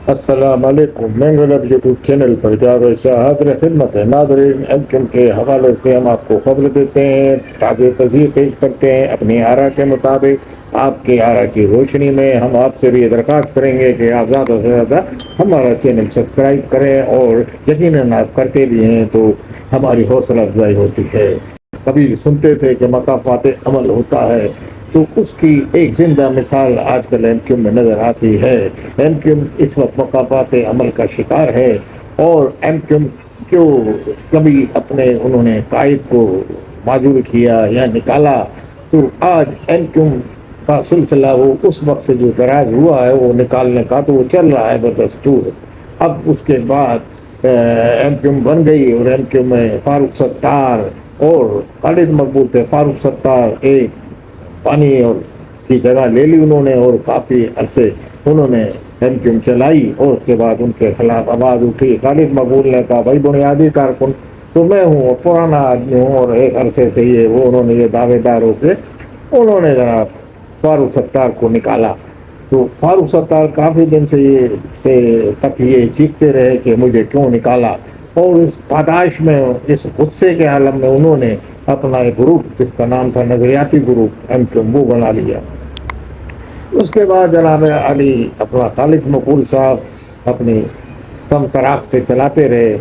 السلام علیکم، مینگلب YouTube channel پر جاوید شاہ حاضر خدمت ہے۔ ناظرین، ایم کے حوالے سے ہم آپ کو خبر دیتے ہیں، تازہ تجزیے پیش کرتے ہیں اپنی آرا کے مطابق۔ آپ کی آرا کی روشنی میں ہم آپ سے بھی درخواست کریں گے کہ آپ زیادہ سے زیادہ ہمارا چینل سبسکرائب کریں، اور یقیناً آپ کرتے بھی ہیں تو ہماری حوصلہ افزائی ہوتی ہے۔ کبھی سنتے تھے کہ مقافات عمل ہوتا ہے، تو اس کی ایک زندہ مثال آج کل ایم کیو میں نظر آتی ہے۔ ایم کیو اس وقت مقافات عمل کا شکار ہے، اور ایم کیو جو کبھی اپنے انہوں نے قائد کو معذور کیا یا نکالا، تو آج ایم کیو کا سلسلہ وہ اس وقت سے جو دراز ہوا ہے وہ نکالنے کا، تو وہ چل رہا ہے بدستور۔ اب اس کے بعد ایم کیو بن گئی، اور ایم کیو میں فاروق ستار اور خالد مقبول تھے۔ فاروق ستار ایک پانی اور کی جگہ لے لی انہوں نے، اور کافی عرصے انہوں نے ایم کیو چلائی، اور اس کے بعد ان کے خلاف آواز اٹھی۔ خالد مقبول نے کہا بھائی بنیادی کارکن تو میں ہوں، اور پرانا آدمی ہوں، اور ایک عرصے سے یہ وہ انہوں نے یہ دعوے دار ہو کے انہوں نے جناب فاروق ستار کو نکالا۔ تو فاروق ستار کافی دن سے تک یہ چیختے رہے کہ مجھے کیوں نکالا، اور اس پاداش میں، اس غصے کے عالم میں انہوں نے اپنا ایک گروپ جس کا نام تھا نظریاتی گروپ ایم کیو وہ بنا لیا۔ اس کے بعد جناب علی اپنا خالد مقبول صاحب اپنی کم تراک سے چلاتے رہے،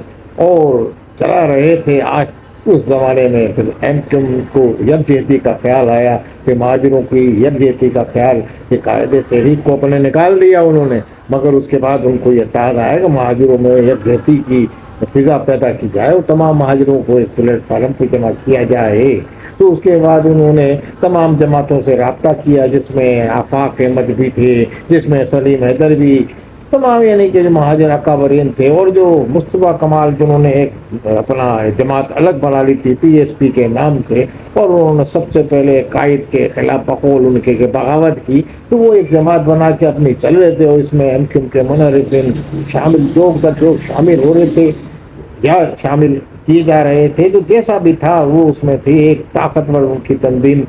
اور چلا رہے تھے۔ آج اس زمانے میں پھر ایم کیو کو یکجہتی کا خیال آیا کہ مہاجروں کی یکجہتی کا خیال، کہ قائد تحریک کو اپنے نکال دیا انہوں نے، مگر اس کے بعد ان کو یہ اتحاد آیا کہ مہاجروں میں یکجہتی کی فضا پیدا کی جائے، اور تمام مہاجروں کو ایک پلیٹ فارم پہ جمع کیا جائے۔ تو اس کے بعد انہوں نے تمام جماعتوں سے رابطہ کیا، جس میں آفاق احمد بھی تھے، جس میں سلیم حیدر بھی، تمام یعنی کہ جو مہاجر اکابرین تھے، اور جو مصطفیٰ کمال جنہوں نے ایک اپنا جماعت الگ بنا لی تھی پی ایس پی کے نام سے، اور انہوں نے سب سے پہلے قائد کے خلاف بقول ان کے بغاوت کی، تو وہ ایک جماعت بنا کے اپنی چل رہے تھے، اور اس میں ایم کیو کے منحرفین شامل جو شامل ہو رہے تھے یا شامل کیے جا رہے تھے، جو جیسا بھی تھا وہ اس میں تھی۔ ایک طاقتور ان کی تنظیم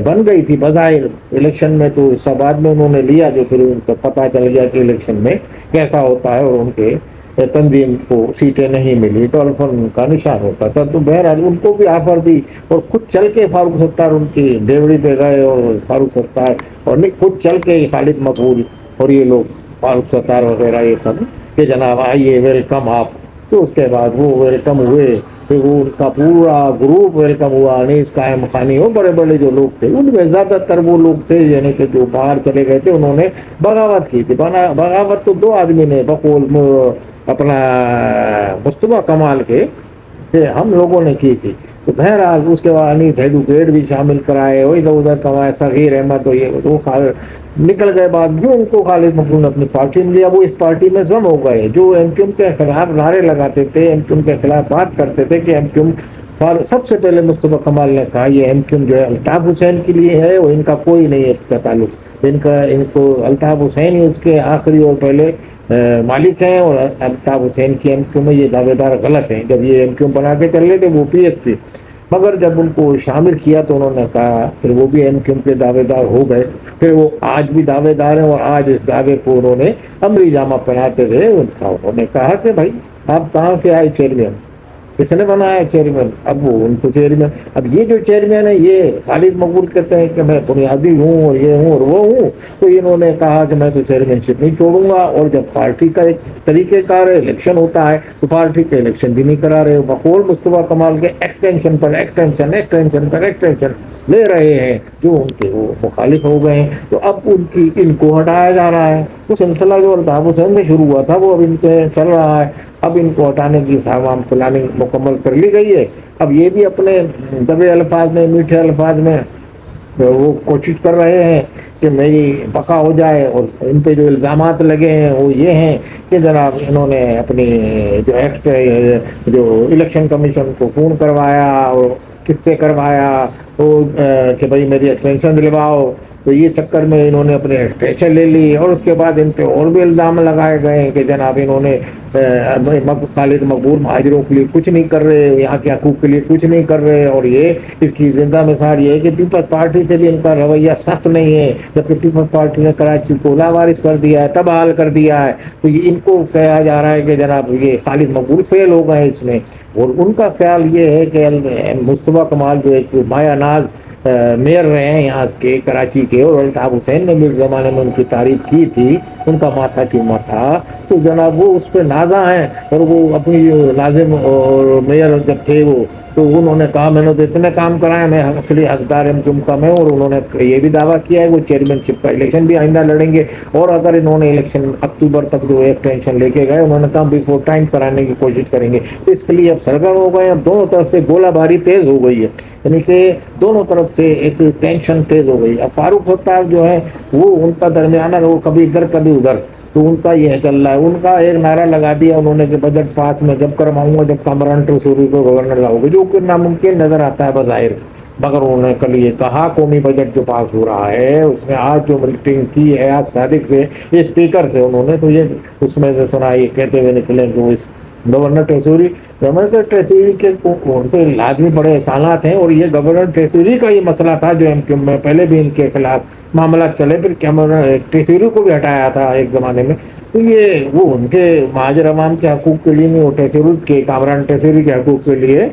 بن گئی تھی بظاہر۔ الیکشن میں تو سب بعد میں انہوں نے لیا، جو پھر ان کو پتہ چل گیا کہ الیکشن میں کیسا ہوتا ہے، اور ان کے تنظیم کو سیٹیں نہیں ملی، ٹولفن ان کا نشان ہوتا تھا۔ تو بہرحال ان کو بھی آفر دی، اور خود چل کے فاروق ستار ان کی ڈیوڑی پہ گئے، اور فاروق ستار اور نہیں خود چل کے خالد مقبول اور یہ لوگ فاروق ستار وغیرہ یہ سب کہ جناب آئیے ویلکم آپ۔ تو اس کے بعد وہ ویلکم ہوئے، پھر وہ ان کا پورا گروپ ویلکم ہوا۔ انیس قائم مقامی ہو بڑے بڑے جو لوگ تھے، ان میں زیادہ تر وہ لوگ تھے یعنی کہ جو باہر چلے گئے تھے، انہوں نے بغاوت کی تھی۔ بغاوت تو دو آدمی نے بقول اپنا مصطفیٰ کمال کے کہ ہم لوگوں نے کی تھی۔ تو بہرحال اس کے بعد انیس ایڈوکیٹ بھی شامل کرائے، اور ادھر ادھر کمائے، صغیر احمد تو یہ وہ نکل گئے۔ بعد جو ان کو خالد مقبول نے اپنی پارٹی میں لیا، وہ اس پارٹی میں ضم ہو گئے۔ جو ایم کیو کے خلاف نعرے لگاتے تھے، ایم کیو کے خلاف بات کرتے تھے کہ ایم کیو سب سے پہلے مصطفیٰ کمال نے کہا یہ ایم کیو جو ہے الطاف حسین کے لیے ہے، اور ان کا کوئی نہیں ہے اس کا تعلق۔ ان کو الطاف حسین ہی اس کے آخری اور پہلے مالک ہیں، اور الطاف حسین کی ایم کیو میں یہ دعوے دار غلط ہیں۔ جب یہ ایم کیو بنا کے چل رہے تھے وہ پی ایس پی، مگر جب ان کو شامل کیا تو انہوں نے کہا، پھر وہ بھی ایم کیو کے دعوے دار ہو گئے۔ پھر وہ آج بھی دعوے دار ہیں، اور آج اس دعوے کو انہوں نے عملی جامہ پہناتے ہوئے انہوں نے کہا کہ بھائی آپ کہاں سے آئے چیئرمین، کس نے بنایا چیئرمین؟ اب وہ ان کو چیئرمین، اب یہ جو چیئرمین ہے یہ خالد مقبول کہتے ہیں کہ میں بنیادی ہوں اور یہ ہوں اور وہ ہوں، تو انہوں نے کہا کہ میں تو چیئرمین شپ نہیں چھوڑوں گا، اور جب پارٹی کا ایک طریقہ کار ہے، الیکشن ہوتا ہے تو پارٹی کے الیکشن بھی نہیں کرا رہے، بقول مصطفیٰ کمال کے ایکسٹینشن پر ایکسٹینشن پر ایکسٹینشن لے رہے ہیں، جو ان کے وہ مخالف ہو گئے ہیں۔ تو اب ان کو ہٹایا جا رہا ہے۔ وہ سلسلہ جو الطاف حسین سے شروع ہوا تھا وہ اب ان پہ چل رہا ہے۔ اب ان کو ہٹانے کی سامان پلاننگ مکمل کر لی گئی ہے۔ اب یہ بھی اپنے دبے الفاظ میں، میٹھے الفاظ میں وہ کوشش کر رہے ہیں کہ میری بقا ہو جائے، اور ان پہ جو الزامات لگے ہیں وہ یہ ہیں کہ جناب انہوں نے اپنی جو جو الیکشن کمیشن کو فون کروایا، اور کس سے کروایا، وہ کہ بھائی میری ایکسٹینشن دلواؤ، تو یہ چکر میں انہوں نے اپنے ایکسٹینشن لے لی، اور اس کے بعد ان پہ اور بھی الزام لگائے گئے ہیں کہ جناب انہوں نے خالد مقبول مہاجروں کے لیے کچھ نہیں کر رہے، یہاں کے حقوق کے لیے کچھ نہیں کر رہے، اور یہ اس کی زندہ مثال یہ ہے کہ پیپلز پارٹی سے بھی ان کا رویہ سخت نہیں ہے، جبکہ پیپلز پارٹی نے کراچی کو لاوارث کر دیا ہے، تباہ کر دیا ہے، تو یہ ان کو کہا جا رہا ہے کہ جناب یہ خالد مقبول فیل ہو گئے اس میں۔ اور ان کا خیال یہ ہے کہ مصطفیٰ کمال جو ایک مایا ناز میئر رہے ہیں یہاں کے کراچی کے، اور الطاف حسین نے بھی اس زمانے میں ان کی تعریف کی تھی، ان کا ماتھا چوما تھا، تو جناب وہ اس پہ نازا ہیں، اور وہ اپنی ناظم اور میئر جب تھے وہ، تو انہوں نے کہا میں نے تو اتنے کام کرائے، میں اصلی حقدار ایم کا میں، اور انہوں نے یہ بھی دعویٰ کیا ہے وہ چیئرمین شپ کا الیکشن بھی آئندہ لڑیں گے، اور اگر انہوں نے الیکشن اکتوبر تک جو ایک ٹینشن لے کے گئے انہوں نے کہا بیفور ٹائم کرانے کی کوشش کریں گے، تو اس کے لیے اب سرگرم ہو گئے ہیں، اب دونوں طرف سے گولہ باری تیز ہو گئی ہے، یعنی کہ دونوں طرف سے ایک ٹینشن تیز ہو گئی۔ اب فاروق ستار جو ہے وہ ان کا درمیانہ وہ کبھی ادھر کبھی ادھر، تو ان کا یہ چل رہا ہے، ان کا ایک نعرہ لگا دیا انہوں نے کہ بجٹ پاس میں جب کرواؤں گا جب کامران ٹریسوری کو گورنر لاؤ گے، جو کہ ناممکن نظر آتا ہے بظاہر، مگر انہوں نے کل یہ کہا قومی بجٹ جو پاس ہو رہا ہے اس میں آج جو میٹنگ کی ہے آج صادق سے اسپیکر سے انہوں نے، تو یہ اس میں سے سنا یہ کہتے ہوئے نکلے کہ وہ اس گورنر ٹریسوری کے ان پہ لازمی بڑے احسانات ہیں، اور یہ گورنر ٹریسوری کا یہ مسئلہ تھا جو ایم کیو میں پہلے بھی ان کے خلاف معاملات چلے، پھر ٹریسوری کو بھی ہٹایا تھا ایک زمانے میں، تو یہ وہ ان کے مہاجر عوام کے حقوق کے لیے نہیں، وہ ٹریسوری کے کامران ٹریسوری کے حقوق کے لیے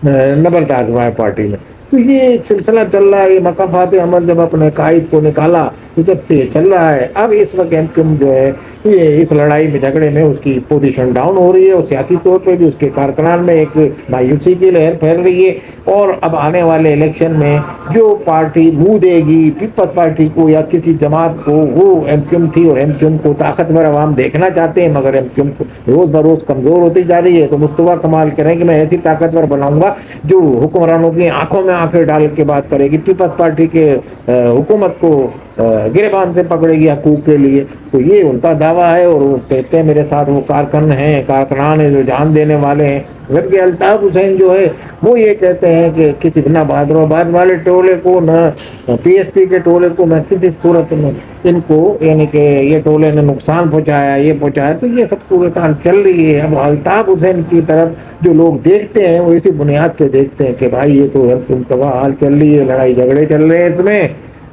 نبرد آزمائے پارٹی میں، تو یہ ایک سلسلہ چل رہا ہے۔ یہ مقافات عمل جب اپنے قائد کو نکالا تو جب سے یہ چل رہا ہے، اب اس وقت ایم کیو جو ہے یہ اس لڑائی میں جھگڑے میں اس کی پوزیشن ڈاؤن ہو رہی ہے، اور سیاسی طور پہ بھی اس کے کارکنان میں ایک مایوسی کی لہر پھیل رہی ہے، اور اب آنے والے الیکشن میں جو پارٹی منہ دے گی پیپلز پارٹی کو یا کسی جماعت کو، وہ ایم کیو تھی، اور ایم کیو کو طاقتور عوام دیکھنا چاہتے ہیں، مگر ایم کیو روز بروز کمزور ہوتی جا رہی ہے، تو مصطفیٰ کمال کہہ رہے ہیں کہ میں ایسی طاقتور بناؤں گا جو حکمرانوں کی آنکھوں میں آنکھیں ڈال کے بات کرے گی، پیپلز پارٹی کے حکومت کو گریبان سے پکڑے گی حقوق کے لیے، تو یہ ان کا دعویٰ ہے، اور وہ کہتے ہیں میرے ساتھ وہ کارکنان ہیں جو جان دینے والے ہیں، جبکہ الطاف حسین جو ہے وہ یہ کہتے ہیں کہ کسی نہ بہادر آباد والے ٹولے کو نہ پی ایس پی کے ٹولے کو میں کسی صورت میں ان کو، یعنی کہ یہ ٹولے نے نقصان پہنچایا یہ پہنچایا، تو یہ سب صورتحال چل رہی ہے۔ اب الطاف حسین کی طرف جو لوگ دیکھتے ہیں وہ اسی بنیاد پہ دیکھتے ہیں کہ بھائی یہ تو تباہ حال چل رہی ہے، لڑائی جھگڑے چل رہے ہیں اس میں،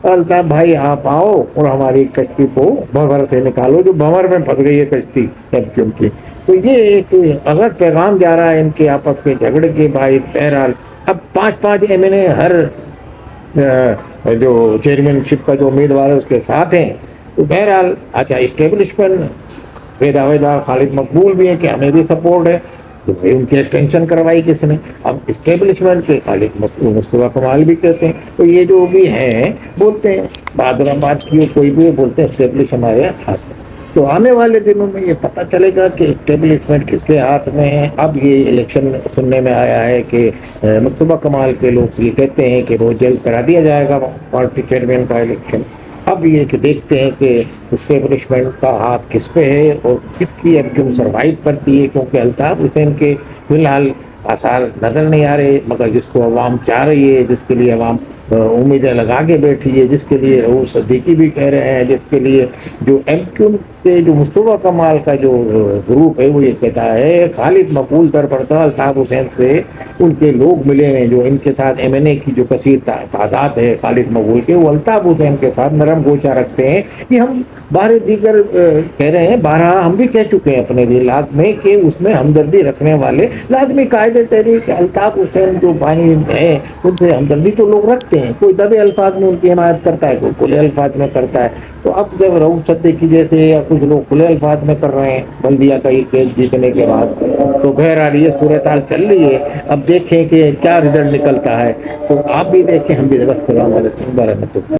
الطاف بھائی آپ آؤ اور ہماری کشتی کو بھنور سے نکالو، جو بھنور میں پھنس گئی ہے کشتی ایم کیو کی، تو یہ ایک غلط پیغام جا رہا ہے ان کے آپس کے جھگڑے کے باعث۔ بہرحال اب پانچ پانچ ایم این اے ہر جو چیئرمین شپ کا جو امیدوار ہے اس کے ساتھ ہیں، تو بہرحال اچھا اسٹیبلشمنٹ دعویدار خالد مقبول بھی ہیں کہ ہمیں بھی سپورٹ ہے، تو ان کی ایکسٹینشن کروائی کس نے؟ اب اسٹیبلشمنٹ کے خالد مصطفیٰ کمال بھی کہتے ہیں، تو یہ جو بھی ہیں بولتے ہیں بہادر آباد کی کوئی بھی بولتے ہیں اسٹیبلش ہمارے ہاتھ میں، تو آنے والے دنوں میں یہ پتہ چلے گا کہ اسٹیبلشمنٹ کس کے ہاتھ میں ہے۔ اب یہ الیکشن سننے میں آیا ہے کہ مصطفیٰ کمال کے لوگ یہ کہتے ہیں کہ وہ جلد کرا دیا جائے گا پارٹی چیئرمین کا الیکشن، اب یہ کہ دیکھتے ہیں کہ اسٹیبلشمنٹ کا ہاتھ کس پہ ہے اور کس کی اب کیوں سروائیو کرتی ہے، کیونکہ الطاف حسین کے فی الحال آثار نظر نہیں آ رہے، مگر جس کو عوام چاہ رہی ہے، جس کے لیے عوام امیدیں لگا کے بیٹھی ہے، جس کے لیے رؤوف صدیقی بھی کہہ رہے ہیں، جس کے لیے جو ایم کیو کے جو مصطفیٰ کمال کا جو گروپ ہے وہ یہ کہتا ہے خالد مقبول در پڑتا الطاف حسین سے ان کے لوگ ملے ہیں، جو ان کے ساتھ ایم این اے کی جو کثیر تعداد ہے خالد مقبول کے، وہ الطاف حسین کے ساتھ نرم گوچا رکھتے ہیں کہ ہم باہر دیگر کہہ رہے ہیں، بارہا ہم بھی کہہ چکے ہیں اپنے ریلاق میں کہ اس میں ہمدردی رکھنے والے لازمی قائد تحریک الطاف حسین جو بانی ہیں ان سے ہمدردی تو لوگ رکھتے ہیں، کوئی دبے الفاظ میں ان کی حمایت کرتا ہے، کوئی کھلے الفاظ میں کرتا ہے، تو اب جب رؤوف صدیقی جیسے یا کچھ لوگ کھلے الفاظ میں کر رہے ہیں بلدیہ کا یہ کیس جیتنے کے بعد، تو بہرحال یہ صورتحال چل رہی ہے، اب دیکھیں کہ کیا رزلٹ نکلتا ہے، تو آپ بھی دیکھیں ہم بھی۔ السلام علیکم ورحمۃ اللہ۔